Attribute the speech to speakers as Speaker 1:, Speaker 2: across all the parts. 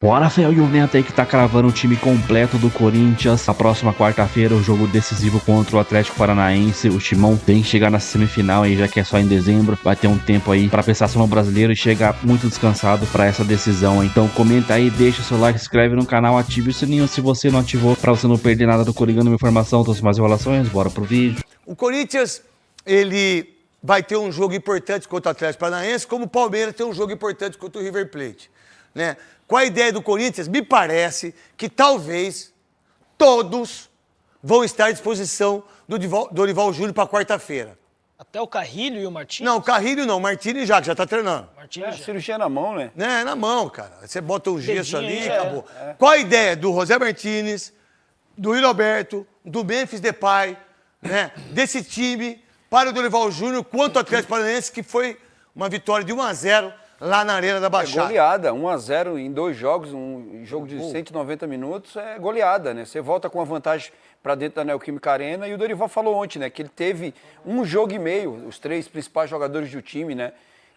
Speaker 1: Bora, Rafael, e o Neto aí que tá cravando o time completo do Corinthians. Na próxima quarta-feira, o jogo decisivo contra o Atlético Paranaense. O Timão tem que chegar na semifinal aí, já que é só em dezembro. Vai ter um tempo aí pra pensar no brasileiro e chegar muito descansado pra essa decisão. Então comenta aí, deixa o seu like, se inscreve no canal, ative o sininho se você não ativou, pra você não perder nada do Coringão. Uma informação, trouxe mais enrolações, bora pro vídeo.
Speaker 2: O Corinthians, ele vai ter um jogo importante contra o Atlético Paranaense, como o Palmeiras tem um jogo importante contra o River Plate, né? Qual a ideia do Corinthians? Me parece que talvez todos vão estar à disposição do Dorival Júnior para quarta-feira.
Speaker 3: Até o Carrilho e o Martins?
Speaker 2: Não, o Carrilho não, o Martins já, que já tá treinando.
Speaker 3: Martins já.
Speaker 4: Cirurgia na mão, né?
Speaker 2: É na mão, cara. Você bota um gesso
Speaker 3: Dedinho
Speaker 2: ali e
Speaker 3: aí,
Speaker 2: acabou. Qual a ideia do José Martínez, do Yuri Alberto, do Memphis Depay, né? Desse time para o Dorival Júnior contra o Atlético Paranaense, que foi uma vitória de 1-0 lá na Arena da Baixada.
Speaker 4: Goleada, 1-0 em 2 jogos, um jogo de 190 minutos, é goleada, né? Você volta com a vantagem para dentro da Neoquímica Arena e o Dorival falou ontem, né? Que ele teve um jogo e meio, os 3 principais jogadores do time, né?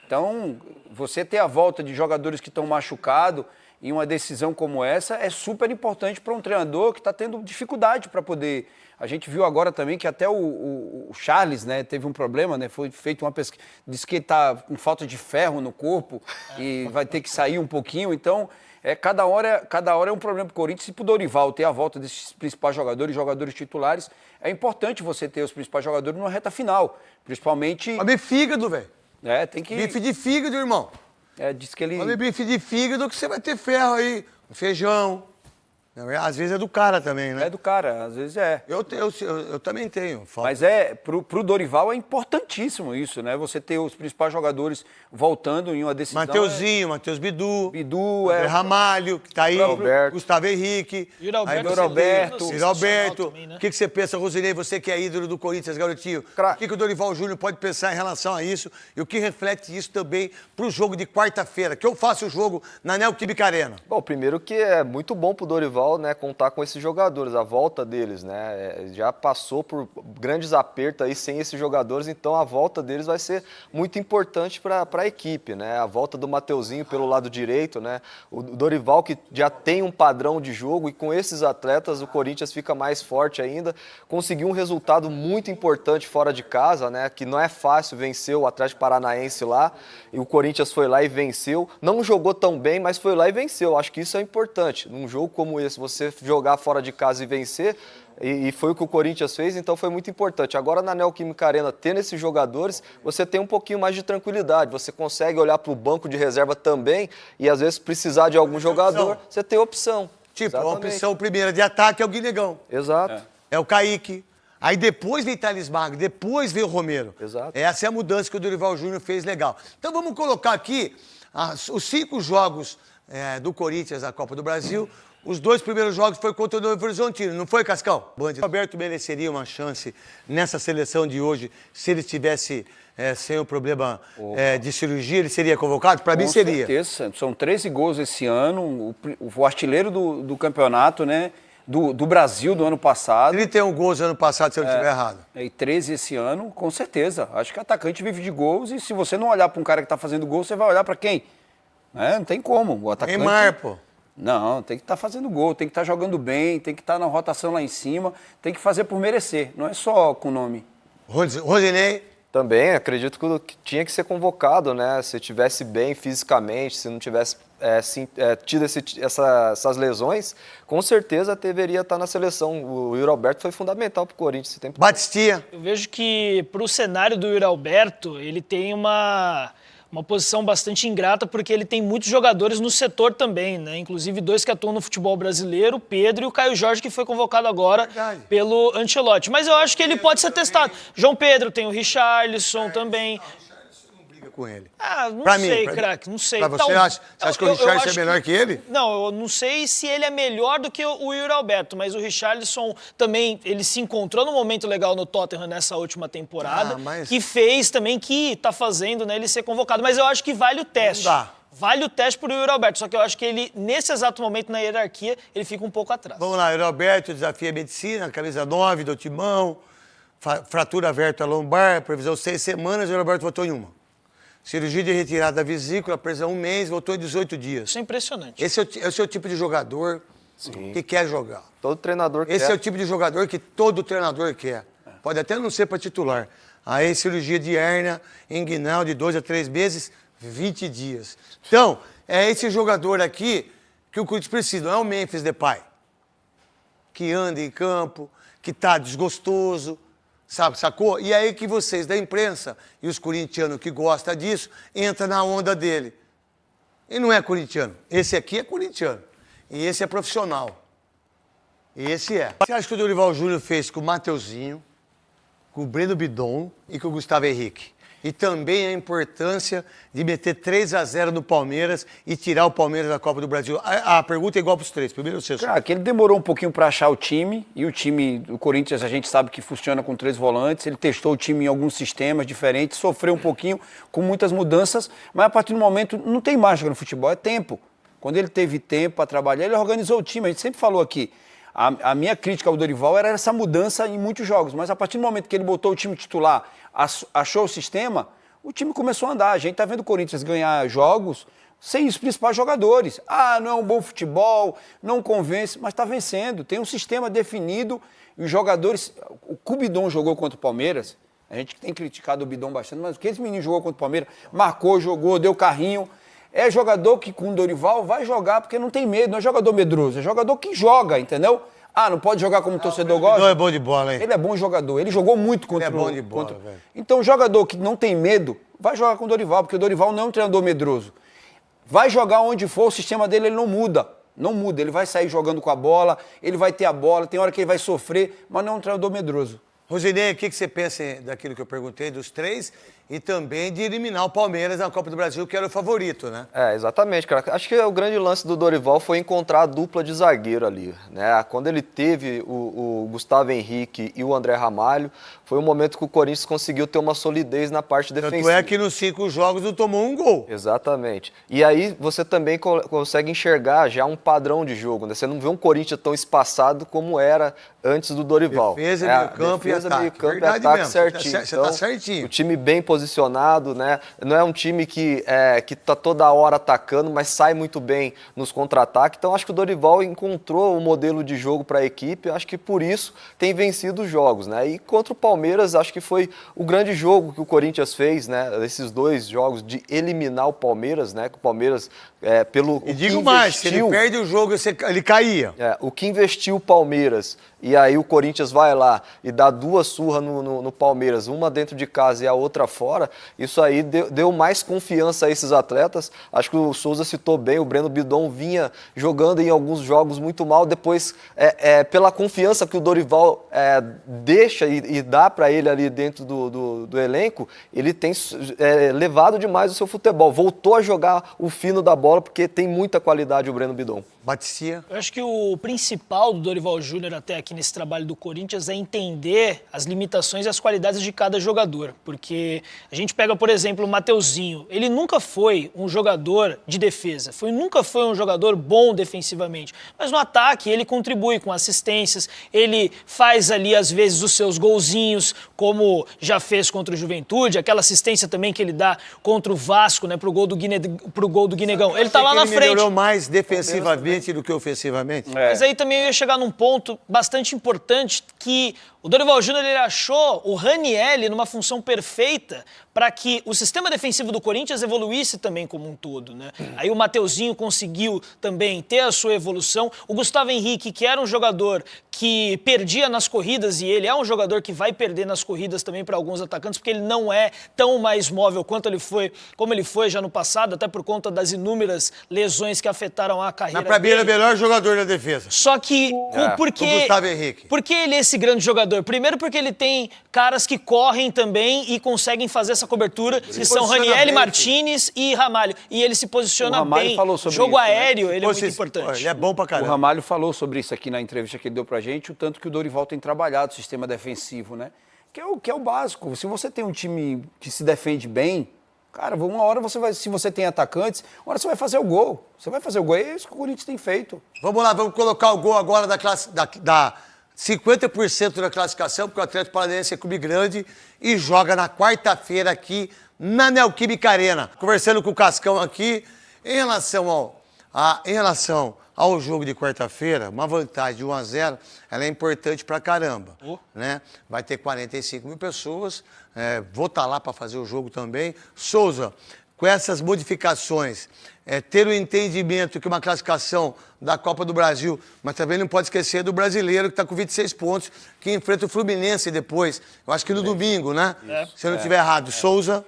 Speaker 4: Então, você ter a volta de jogadores que estão machucados em uma decisão como essa é super importante para um treinador que está tendo dificuldade para poder... A gente viu agora também que até o Charles, né, teve um problema, né? Foi feita uma pesquisa, disse que está com falta de ferro no corpo e vai ter que sair um pouquinho. Então, cada hora é um problema para o Corinthians. E para o Dorival ter a volta desses principais jogadores titulares, é importante você ter os principais jogadores numa reta final, principalmente...
Speaker 2: Comer fígado, velho.
Speaker 4: Tem que...
Speaker 2: Bife de fígado, irmão.
Speaker 4: Diz que ele...
Speaker 2: Comer bife de fígado que você vai ter ferro aí, feijão. Às vezes é do cara também, né?
Speaker 4: É do cara, às vezes é.
Speaker 2: Eu também tenho.
Speaker 4: Mas pro Dorival é importantíssimo isso, né? Você ter os principais jogadores voltando em uma decisão.
Speaker 2: Mateuzinho, Matheus Bidu, Ramalho, que tá aí,
Speaker 4: Alberto.
Speaker 2: Gustavo Henrique,
Speaker 3: Yuri Alberto.
Speaker 2: Yuri Alberto.
Speaker 3: Também, né?
Speaker 2: O que você pensa, Rosinei, você que é ídolo do Corinthians, garotinho? O que o Dorival Júnior pode pensar em relação a isso e o que reflete isso também pro jogo de quarta-feira, que eu faço o jogo na Neoquímica Arena?
Speaker 5: Bom, primeiro que é muito bom pro Dorival, né, contar com esses jogadores, a volta deles, né, já passou por grandes apertos aí sem esses jogadores, então a volta deles vai ser muito importante para a equipe, né, a volta do Mateuzinho pelo lado direito, né, o Dorival que já tem um padrão de jogo e com esses atletas o Corinthians fica mais forte ainda, conseguiu um resultado muito importante fora de casa, né, que não é fácil vencer o Atlético Paranaense lá, e o Corinthians foi lá e venceu, não jogou tão bem, mas foi lá e venceu, acho que isso é importante, num jogo como esse, você jogar fora de casa e vencer, e foi o que o Corinthians fez, então foi muito importante. Agora na Neoquímica Arena, tendo esses jogadores, você tem um pouquinho mais de tranquilidade, você consegue olhar para o banco de reserva também, e às vezes precisar de algum jogador, você tem opção.
Speaker 2: Tipo, a opção primeira de ataque é o Guinegão.
Speaker 5: Exato.
Speaker 2: É o Kaique. Aí depois vem Thales Magno, depois vem o Romero.
Speaker 5: Exato.
Speaker 2: Essa é a mudança que o Dorival Júnior fez legal. Então vamos colocar aqui os 5 jogos do Corinthians na Copa do Brasil. Os 2 primeiros jogos foi contra o Novo Horizontino, não foi, Cascão? O Roberto mereceria uma chance nessa seleção de hoje, se ele estivesse sem o problema de cirurgia, ele seria convocado? Para mim seria.
Speaker 4: Com certeza, são 13 gols esse ano, o artilheiro do campeonato, né? Do Brasil do ano passado.
Speaker 2: 31 gols no ano passado, se eu não estiver errado.
Speaker 4: E 13 esse ano, com certeza. Acho que atacante vive de gols e se você não olhar para um cara que está fazendo gol, você vai olhar para quem? Não tem como. O atacante...
Speaker 2: Neymar, pô.
Speaker 4: Não, tem que estar fazendo gol, tem que estar jogando bem, tem que estar na rotação lá em cima, tem que fazer por merecer, não é só com nome.
Speaker 2: Rosinei?
Speaker 5: Também, acredito que tinha que ser convocado, né? Se estivesse bem fisicamente, se não tivesse tido essas lesões, com certeza deveria estar na seleção. O Yuri Alberto foi fundamental para o Corinthians.
Speaker 2: Batistinha?
Speaker 3: Eu vejo que para o cenário do Yuri Alberto, ele tem uma posição bastante ingrata, porque ele tem muitos jogadores no setor também, né? Inclusive 2 que atuam no futebol brasileiro, o Pedro e o Caio Jorge, que foi convocado agora pelo Ancelotti. Mas eu acho que ele pode ser testado. João Pedro, tem o Richarlison também.
Speaker 2: Com ele.
Speaker 3: Não sei, craque, não sei.
Speaker 2: Pra você, você acha que o Richarlison é melhor que ele?
Speaker 3: Não, eu não sei se ele é melhor do que o Yuri Alberto, mas o Richarlison também, ele se encontrou num momento legal no Tottenham nessa última temporada, que fez também, que tá fazendo, né, ele ser convocado. Mas eu acho que vale o teste.
Speaker 2: Não dá.
Speaker 3: Vale o teste pro Yuri Alberto, só que eu acho que ele, nesse exato momento na hierarquia, ele fica um pouco atrás.
Speaker 2: Vamos lá, Yuri Alberto desafia a medicina, camisa 9 do Timão, fratura aberta lombar, previsão 6 semanas, o Yuri Alberto votou em uma. Cirurgia de retirada da vesícula, presa 1 mês, voltou em 18 dias.
Speaker 3: Isso é impressionante.
Speaker 2: Esse é o seu tipo de jogador que quer jogar.
Speaker 5: Todo treinador quer.
Speaker 2: Esse é o tipo de jogador que todo treinador quer. Pode até não ser para titular. Aí, cirurgia de hérnia inguinal de 2 a 3 meses, 20 dias. Então, é esse jogador aqui que o Corinthians precisa. Não é o Memphis Depay, que anda em campo, que tá desgostoso, sabe, sacou? E aí que vocês da imprensa e os corintianos que gostam disso, entram na onda dele. E não é corintiano. Esse aqui é corintiano. E esse é profissional. Esse é. Você acha que o Dorival Júnior fez com o Mateuzinho, com o Breno Bidon e com o Gustavo Henrique? E também a importância de meter 3 a 0 no Palmeiras e tirar o Palmeiras da Copa do Brasil. A pergunta é igual para os três. Primeiro você.
Speaker 4: Cara, que ele demorou um pouquinho para achar o time, e o time do Corinthians a gente sabe que funciona com 3 volantes, ele testou o time em alguns sistemas diferentes, sofreu um pouquinho com muitas mudanças, mas a partir do momento não tem mágica no futebol, é tempo. Quando ele teve tempo para trabalhar, ele organizou o time, a gente sempre falou aqui. A minha crítica ao Dorival era essa mudança em muitos jogos, mas a partir do momento que ele botou o time titular, achou o sistema, o time começou a andar. A gente está vendo o Corinthians ganhar jogos sem os principais jogadores. Ah, não é um bom futebol, não convence, mas está vencendo. Tem um sistema definido e os jogadores... O Bidon jogou contra o Palmeiras, a gente tem criticado o Bidon bastante, mas o que esse menino jogou contra o Palmeiras, marcou, jogou, deu carrinho... É jogador que com o Dorival vai jogar porque não tem medo, não é jogador medroso, é jogador que joga, entendeu? Ah, não pode jogar como o torcedor gosta?
Speaker 2: Não é bom de bola, hein?
Speaker 4: Ele é bom jogador, ele jogou muito contra o...
Speaker 2: Ele é bom de bola, velho.
Speaker 4: Então, o jogador que não tem medo, vai jogar com o Dorival, porque o Dorival não é um treinador medroso. Vai jogar onde for, o sistema dele ele não muda. Não muda, ele vai sair jogando com a bola, ele vai ter a bola, tem hora que ele vai sofrer, mas não é um treinador medroso.
Speaker 2: Rosinei, o que você pensa daquilo que eu perguntei, dos três, e também de eliminar o Palmeiras na Copa do Brasil, que era o favorito, né?
Speaker 5: É, exatamente, cara. Acho que o grande lance do Dorival foi encontrar a dupla de zagueiro ali, né? Quando ele teve o Gustavo Henrique e o André Ramalho, foi um momento que o Corinthians conseguiu ter uma solidez na parte defensiva.
Speaker 2: Tanto é que nos 5 jogos não tomou um gol.
Speaker 5: Exatamente. E aí você também consegue enxergar já um padrão de jogo, né? Você não vê um Corinthians tão espaçado como era antes do Dorival.
Speaker 2: Defesa, meio campo e ataque.
Speaker 5: Meio campo e ataque
Speaker 2: mesmo.
Speaker 5: certinho.
Speaker 2: Você tá certinho.
Speaker 5: O time bem posicionado, né? Não é um time que tá toda hora atacando, mas sai muito bem nos contra-ataques. Então acho que o Dorival encontrou um modelo de jogo para a equipe, acho que por isso tem vencido os jogos, né? E contra o Palmeiras, acho que foi o grande jogo que o Corinthians fez, né? Esses 2 jogos de eliminar o Palmeiras, né? Que o Palmeiras,
Speaker 2: E digo mais, se ele perde o jogo, ele caía.
Speaker 5: O que investiu o Palmeiras, e aí o Corinthians vai lá e dá 2 surras no Palmeiras, uma dentro de casa e a outra fora, isso aí deu mais confiança a esses atletas. Acho que o Souza citou bem, o Breno Bidon vinha jogando em alguns jogos muito mal, depois pela confiança que o Dorival deixa e dá para ele ali dentro do elenco, ele tem levado demais o seu futebol, voltou a jogar o fino da bola, porque tem muita qualidade o Breno Bidon.
Speaker 2: Baticia.
Speaker 3: Eu acho que o principal do Dorival Júnior até aqui nesse trabalho do Corinthians é entender as limitações e as qualidades de cada jogador. Porque a gente pega, por exemplo, o Mateuzinho. Ele nunca foi um jogador de defesa. Nunca foi um jogador bom defensivamente. Mas no ataque ele contribui com assistências. Ele faz ali, às vezes, os seus golzinhos, como já fez contra o Juventude. Aquela assistência também que ele dá contra o Vasco, né, pro gol do Guinegão. Ele tá lá na frente.
Speaker 2: Ele melhorou mais defensivamente do que ofensivamente.
Speaker 3: Mas aí também eu ia chegar num ponto bastante importante que o Dorival Júnior ele achou o Ranieri numa função perfeita para que o sistema defensivo do Corinthians evoluísse também como um todo, né? Aí o Mateuzinho conseguiu também ter a sua evolução. O Gustavo Henrique, que era um jogador que perdia nas corridas, e ele é um jogador que vai perder nas corridas também para alguns atacantes, porque ele não é tão mais móvel quanto ele foi, como ele foi já no passado, até por conta das inúmeras lesões que afetaram a carreira
Speaker 2: dele. Mas para mim ele é o melhor jogador da defesa.
Speaker 3: Só que
Speaker 2: o Gustavo Henrique.
Speaker 3: Por que ele é esse grande jogador? Primeiro porque ele tem caras que correm também e conseguem fazer essa cobertura, que são Ranieri, Martinez e Ramalho. E ele se posiciona bem.
Speaker 4: Falou sobre
Speaker 3: jogo
Speaker 4: isso,
Speaker 3: aéreo,
Speaker 4: né?
Speaker 3: ele é muito importante.
Speaker 2: Ele é bom pra caramba.
Speaker 4: O Ramalho falou sobre isso aqui na entrevista que ele deu pra gente, o tanto que o Dorival tem trabalhado o sistema defensivo, né? Que é o básico. Se você tem um time que se defende bem, cara, uma hora você vai, se você tem atacantes, uma hora você vai fazer o gol. Você vai fazer o gol, é isso que o Corinthians tem feito.
Speaker 2: Vamos lá, vamos colocar o gol agora da 50% da classificação, porque o Atlético Paranaense é clube grande e joga na quarta-feira aqui na Neoquímica Arena. Conversando com o Cascão aqui, em relação ao jogo de quarta-feira, uma vantagem de 1-0, ela é importante pra caramba, né? Vai ter 45 mil pessoas, vou estar lá para fazer o jogo também. Souza, com essas modificações, ter o entendimento que uma classificação da Copa do Brasil, mas também não pode esquecer do brasileiro que está com 26 pontos, que enfrenta o Fluminense depois, eu acho que no domingo, né? Se eu não estiver errado. Souza...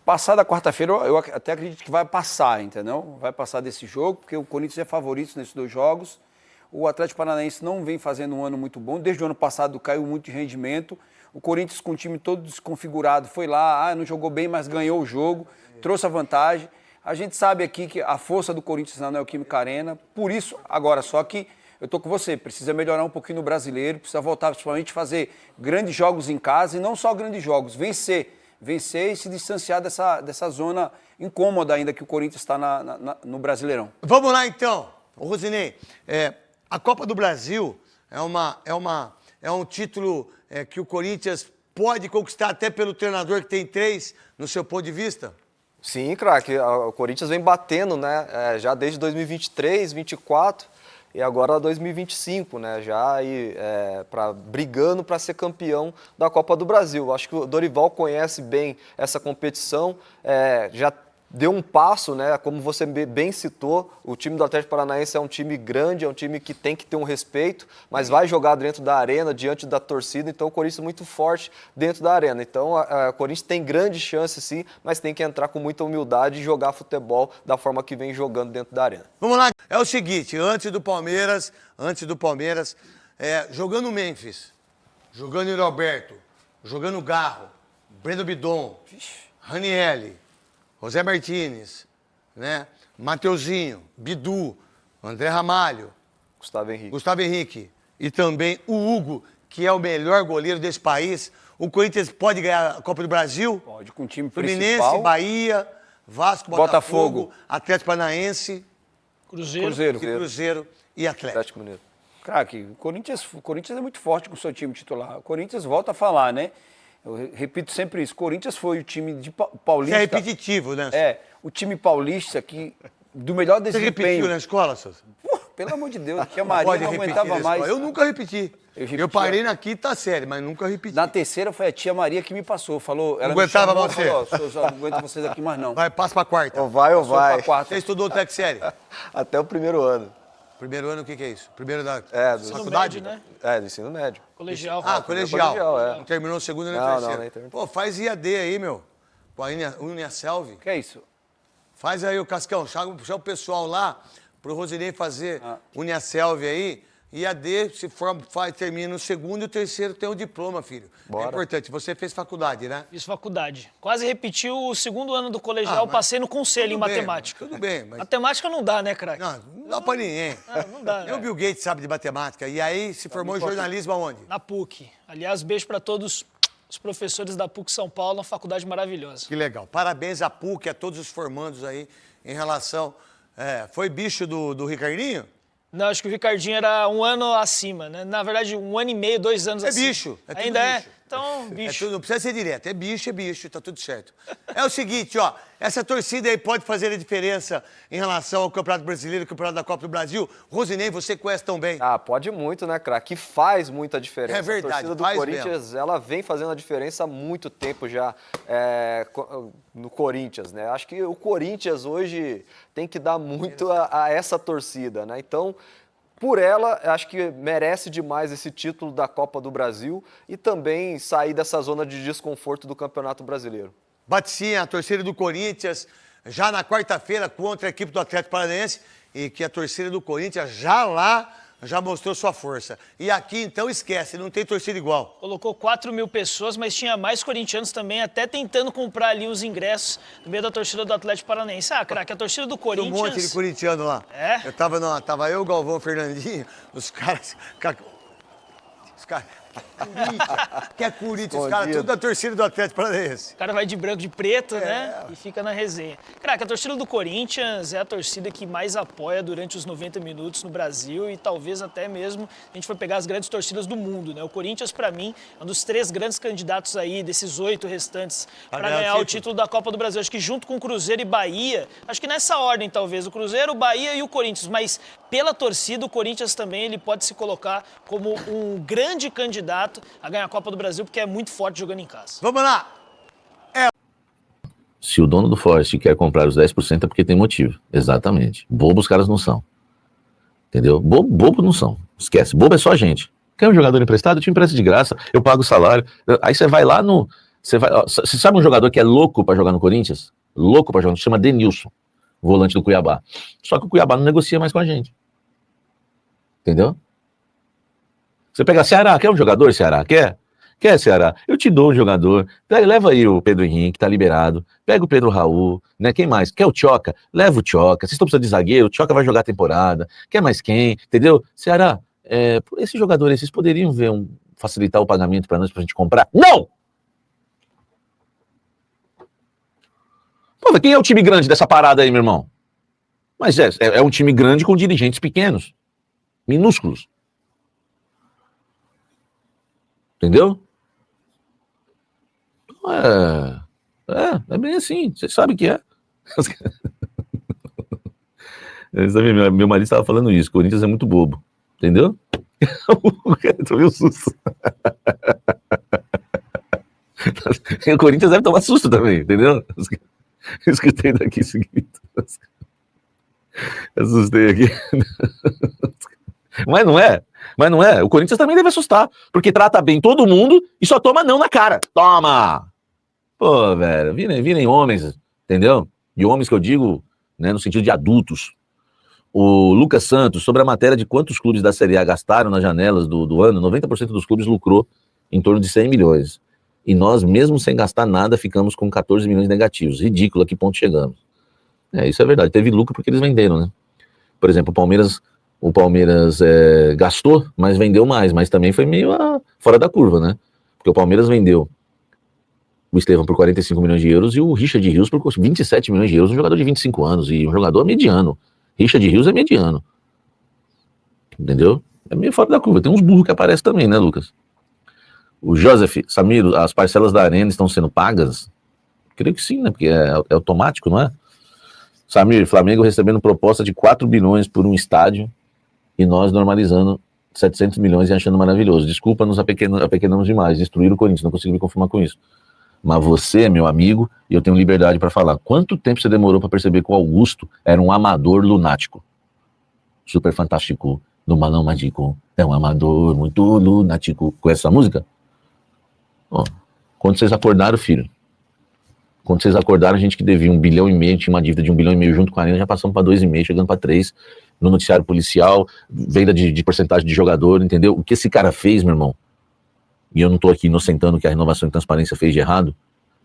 Speaker 4: Passada quarta-feira, eu até acredito que vai passar, entendeu? Vai passar desse jogo, porque o Corinthians é favorito nesses 2 jogos. O Atlético Paranaense não vem fazendo um ano muito bom. Desde o ano passado caiu muito de rendimento. O Corinthians, com o time todo desconfigurado, foi lá, não jogou bem, mas ganhou o jogo, trouxe a vantagem. A gente sabe aqui que a força do Corinthians na Neoquímica Arena, por isso, agora, só que eu tô com você, precisa melhorar um pouquinho no brasileiro, precisa voltar principalmente a fazer grandes jogos em casa e não só grandes jogos, vencer e se distanciar dessa zona incômoda ainda que o Corinthians está no Brasileirão.
Speaker 2: Vamos lá, então. Ô, Rosinei, a Copa do Brasil é um título que o Corinthians pode conquistar até pelo treinador que tem 3, no seu ponto de vista?
Speaker 5: Sim, craque. O Corinthians vem batendo, né? Já desde 2023, 2024 e agora 2025, né? Já aí brigando para ser campeão da Copa do Brasil. Acho que o Dorival conhece bem essa competição, já deu um passo, né? Como você bem citou, o time do Atlético Paranaense é um time grande, é um time que tem que ter um respeito, mas vai jogar dentro da arena, diante da torcida, então o Corinthians é muito forte dentro da arena. Então o Corinthians tem grande chance sim, mas tem que entrar com muita humildade e jogar futebol da forma que vem jogando dentro da arena.
Speaker 2: Vamos lá, é o seguinte, antes do Palmeiras, jogando o Memphis, jogando o Alberto, jogando o Garro, Breno Bidon, Ranielli, José Martínez, né? Mateuzinho, Bidu, André Ramalho, Gustavo Henrique e também o Hugo, que é o melhor goleiro desse país. O Corinthians pode ganhar a Copa do Brasil?
Speaker 4: Pode, com o time
Speaker 2: Fluminense,
Speaker 4: principal.
Speaker 2: Bahia, Vasco, Botafogo, Atlético Paranaense, Cruzeiro e Atlético
Speaker 5: Mineiro.
Speaker 4: Craque, o Corinthians é muito forte com o seu time titular. O Corinthians volta a falar, né? Eu repito sempre isso. Corinthians foi o time de paulista.
Speaker 2: Isso é repetitivo, né?
Speaker 4: O time paulista que do melhor desempenho.
Speaker 2: Você repetiu na escola, Sousa?
Speaker 4: Pelo amor de Deus, que a Maria não aguentava mais.
Speaker 2: Eu nunca repeti. Eu parei na quinta série, mas nunca repeti.
Speaker 4: Na terceira foi a tia Maria que me passou. Falou, ela
Speaker 2: não aguentava mais você.
Speaker 4: Falou, Sousa, não aguento vocês aqui mais não.
Speaker 2: Vai, passa pra quarta.
Speaker 5: Ou vai.
Speaker 4: Pra quarta.
Speaker 2: Você estudou até que série?
Speaker 5: Até o primeiro ano.
Speaker 2: Primeiro ano, o que é isso? Primeiro da
Speaker 5: faculdade,
Speaker 3: médio,
Speaker 5: né? Do ensino médio.
Speaker 3: Colegial.
Speaker 2: Colegial.
Speaker 5: Colegial,
Speaker 2: Não terminou o segundo nem o terceiro.
Speaker 5: nem terminou.
Speaker 2: Pô, faz IAD aí, meu. Com a Uniaselv.
Speaker 4: Que é isso?
Speaker 2: Faz aí o Cascão, chama o pessoal lá pro Rosinei fazer Uniaselv aí. IAD, se forma, termina o segundo e o terceiro tem o diploma, filho.
Speaker 5: Bora.
Speaker 2: É importante. Você fez faculdade, né?
Speaker 3: Fiz faculdade. Quase repetiu o segundo ano do colegial, passei no conselho em matemática.
Speaker 2: Tudo bem, mas...
Speaker 3: Matemática não dá, né, craque?
Speaker 2: Não dá pra ninguém.
Speaker 3: Não dá,
Speaker 2: Nem o Bill Gates sabe de matemática. E aí se formou em jornalismo aonde?
Speaker 3: Na PUC. Aliás, beijo para todos os professores da PUC São Paulo, uma faculdade maravilhosa.
Speaker 2: Que legal. Parabéns à PUC, a todos os formandos aí em relação... foi bicho do Ricardinho?
Speaker 3: Não, acho que o Ricardinho era um ano acima, né? Na verdade, 1 ano e meio, 2 anos acima.
Speaker 2: Bicho. É tudo
Speaker 3: Ainda
Speaker 2: bicho.
Speaker 3: Então, bicho.
Speaker 2: Não precisa ser direto. É bicho, tá tudo certo. É o seguinte, ó. Essa torcida aí pode fazer a diferença em relação ao Campeonato Brasileiro, Campeonato da Copa do Brasil. Rosinei, você conhece tão bem.
Speaker 5: Pode muito, né, craque? Faz muita diferença.
Speaker 2: É verdade,
Speaker 5: a torcida do Corinthians, ela vem fazendo a diferença há muito tempo já no Corinthians, né? Acho que o Corinthians hoje tem que dar muito a essa torcida, né? Então, por ela, acho que merece demais esse título da Copa do Brasil e também sair dessa zona de desconforto do Campeonato Brasileiro.
Speaker 2: Baticinha, a torcida do Corinthians, já na quarta-feira contra a equipe do Atlético Paranaense, e que a torcida do Corinthians já mostrou sua força. E aqui, então, esquece, não tem torcida igual.
Speaker 3: Colocou 4 mil pessoas, mas tinha mais corintianos também, até tentando comprar ali os ingressos no meio da torcida do Atlético Paranaense. Craque, a torcida do Corinthians...
Speaker 2: Tem um monte de corintiano lá.
Speaker 3: É?
Speaker 2: Tava eu, o Galvão, o Fernandinho, os caras Que é Corinthians, os caras tudo da torcida do Atlético Paranaense.
Speaker 3: O cara vai de branco, de preto, né? E fica na resenha. Caraca, a torcida do Corinthians é a torcida que mais apoia durante os 90 minutos no Brasil e talvez até mesmo a gente for pegar as grandes torcidas do mundo, né? O Corinthians, pra mim, é um dos 3 grandes candidatos aí, desses 8 restantes, pra ganhar o título da Copa do Brasil. Acho que junto com Cruzeiro e Bahia, acho que nessa ordem talvez, o Cruzeiro, o Bahia e o Corinthians, mas pela torcida, o Corinthians também ele pode se colocar como um grande candidato a ganhar a Copa do Brasil, porque é muito forte jogando em casa.
Speaker 2: Vamos lá.
Speaker 6: Se o dono do Forest quer comprar os 10% é porque tem motivo. Exatamente. Bobo os caras não são. Entendeu? Bobo não são. Esquece. Bobo é só a gente. Quer um jogador emprestado? Eu te empresto de graça. Eu pago o salário. Aí você vai lá no... Você sabe um jogador que é louco pra jogar no Corinthians? Louco pra jogar. Se chama Denilson. Volante do Cuiabá. Só que o Cuiabá não negocia mais com a gente. Entendeu? Você pega Ceará, quer um jogador, Ceará? Quer? Quer, Ceará? Eu te dou um jogador. Leva aí o Pedro Henrique, tá liberado. Pega o Pedro Raul, né? Quem mais? Quer o Tchoca? Leva o Tchoca. Vocês estão precisando de zagueiro, o Tchoca vai jogar a temporada. Quer mais quem? Entendeu? Ceará, esse jogador aí, vocês poderiam ver facilitar o pagamento pra nós, pra gente comprar? Não! Pô, quem é o time grande dessa parada aí, meu irmão? Mas é um time grande com dirigentes pequenos. Minúsculos. Entendeu? É bem assim, você sabe que é. Meu marido estava falando isso, Corinthians é muito bobo, entendeu? Tu viu o susto? O Corinthians deve tomar susto também, entendeu? Eu escutei daqui o seguinte. Assustei aqui. Mas não é. O Corinthians também deve assustar, porque trata bem todo mundo e só toma não na cara. Toma! Pô, velho, virem homens, entendeu? E homens que eu digo, né, no sentido de adultos. O Lucas Santos, sobre a matéria de quantos clubes da Série A gastaram nas janelas do ano, 90% dos clubes lucrou em torno de 100 milhões. E nós, mesmo sem gastar nada, ficamos com 14 milhões negativos. Ridículo a que ponto chegamos. Isso é verdade. Teve lucro porque eles venderam, né? Por exemplo, o Palmeiras gastou, mas vendeu mais, mas também foi meio fora da curva, né? Porque o Palmeiras vendeu o Estevão por 45 milhões de euros e o Richard Rios por 27 milhões de euros, um jogador de 25 anos e um jogador mediano. Richard Rios é mediano. Entendeu? É meio fora da curva. Tem uns burros que aparecem também, né, Lucas? O Joseph, Samiro, as parcelas da Arena estão sendo pagas? Creio que sim, né? Porque é automático, não é? Samir, Flamengo recebendo proposta de 4 bilhões por um estádio e nós normalizando 700 milhões e achando maravilhoso. Desculpa, nos apequenamos demais, destruir o Corinthians, não consigo me conformar com isso. Mas você é meu amigo e eu tenho liberdade para falar. Quanto tempo você demorou para perceber que o Augusto era um amador lunático? Super fantástico, no balão mágico, é um amador muito lunático. Conhece essa música? Quando vocês acordaram, filho, quando vocês acordaram, a gente que devia 1,5 bilhão, tinha uma dívida de 1,5 bilhão junto com a Arena, já passamos para 2,5 bilhões, chegando para 3 no noticiário policial, venda de porcentagem de jogador, entendeu? O que esse cara fez, meu irmão, e eu não estou aqui inocentando o que a Renovação e Transparência fez de errado,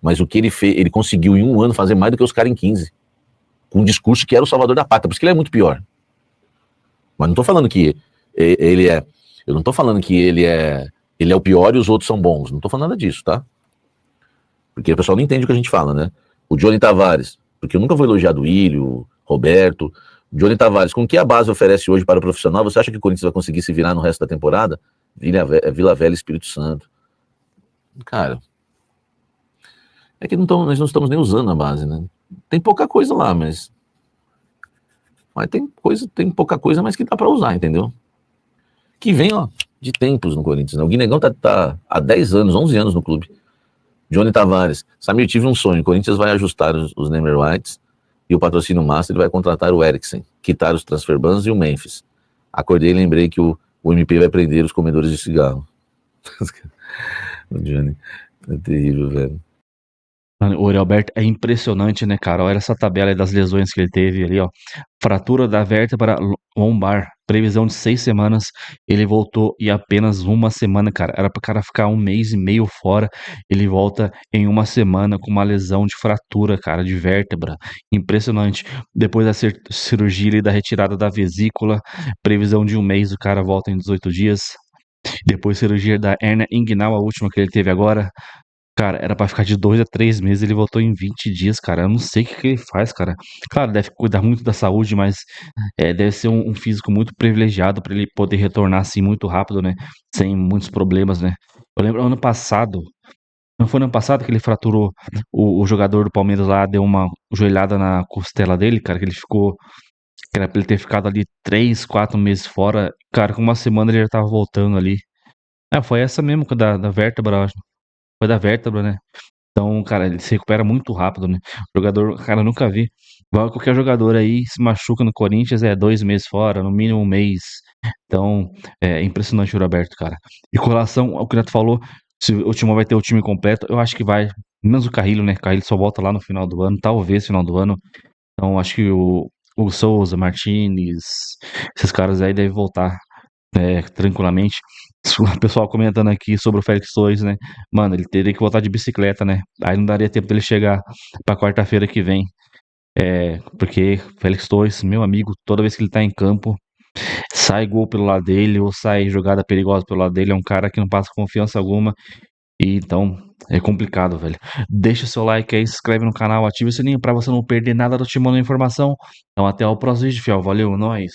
Speaker 6: mas o que ele fez, ele conseguiu em 1 ano fazer mais do que os caras em 15, com um discurso que era o salvador da pátria, por isso que ele é muito pior. Mas não estou falando que ele é, eu não estou falando que ele é o pior e os outros são bons, não estou falando nada disso, tá? Porque o pessoal não entende o que a gente fala, né? O Johnny Tavares, porque eu nunca vou elogiar do Ilho, Roberto. Johnny Tavares, com o que a base oferece hoje para o profissional, você acha que o Corinthians vai conseguir se virar no resto da temporada? Vila Velha e Espírito Santo. Cara, é que nós não estamos nem usando a base, né? Tem pouca coisa lá, mas tem pouca coisa, mas que dá para usar, entendeu? Que vem, de tempos no Corinthians, né? O Guinegão tá há 10 anos, 11 anos no clube. Johnny Tavares, Samir, tive um sonho, o Corinthians vai ajustar os Neymar Whites e o patrocínio master, ele vai contratar o Eriksen, quitar os transfer bans e o Memphis. Acordei e lembrei que o MP vai prender os comedores de cigarro. O Johnny, é terrível, velho.
Speaker 1: O Uri Alberto é impressionante, né, cara? Olha essa tabela aí das lesões que ele teve ali, ó. Fratura da vértebra lombar, previsão de 6 semanas. Ele voltou em apenas 1 semana, cara. Era pro cara ficar 1 mês e meio fora. Ele volta em 1 semana com uma lesão de fratura, cara, de vértebra. Impressionante. Depois da cirurgia e da retirada da vesícula, previsão de 1 mês, o cara volta em 18 dias. Depois cirurgia da hérnia inguinal, a última que ele teve agora. Cara, era pra ficar de 2 a 3 meses, ele voltou em 20 dias, cara. Eu não sei o que que ele faz, cara. Claro, deve cuidar muito da saúde, mas deve ser um físico muito privilegiado pra ele poder retornar assim muito rápido, né? Sem muitos problemas, né? Eu lembro ano passado, não foi no ano passado que ele fraturou o jogador do Palmeiras lá, deu uma joelhada na costela dele, cara, que ele ficou. Que era pra ele ter ficado ali 3, 4 meses fora. Cara, com uma semana ele já tava voltando ali. Foi essa mesmo da vértebra, eu acho. Foi da vértebra, né? Então, cara, ele se recupera muito rápido, né? O jogador, cara, eu nunca vi. Igual qualquer jogador aí se machuca no Corinthians, 2 meses fora, no mínimo um mês. Então, é impressionante o Roberto, cara. E com relação ao que o Neto falou, se o Timão vai ter o time completo, eu acho que vai. Menos o Carrilho, né? Carrilho só volta lá no final do ano, talvez final do ano. Então, acho que o Souza, Martinez, esses caras aí devem voltar tranquilamente. O pessoal comentando aqui sobre o Félix Torres, né? Mano, ele teria que voltar de bicicleta, né? Aí não daria tempo dele chegar pra quarta-feira que vem. Porque Félix Torres, meu amigo, toda vez que ele tá em campo, sai gol pelo lado dele ou sai jogada perigosa pelo lado dele. É um cara que não passa confiança alguma. E então é complicado, velho. Deixa o seu like aí, se inscreve no canal, ativa o sininho pra você não perder nada do Timão da Informação. Então até o próximo vídeo, fiel. Valeu, nós.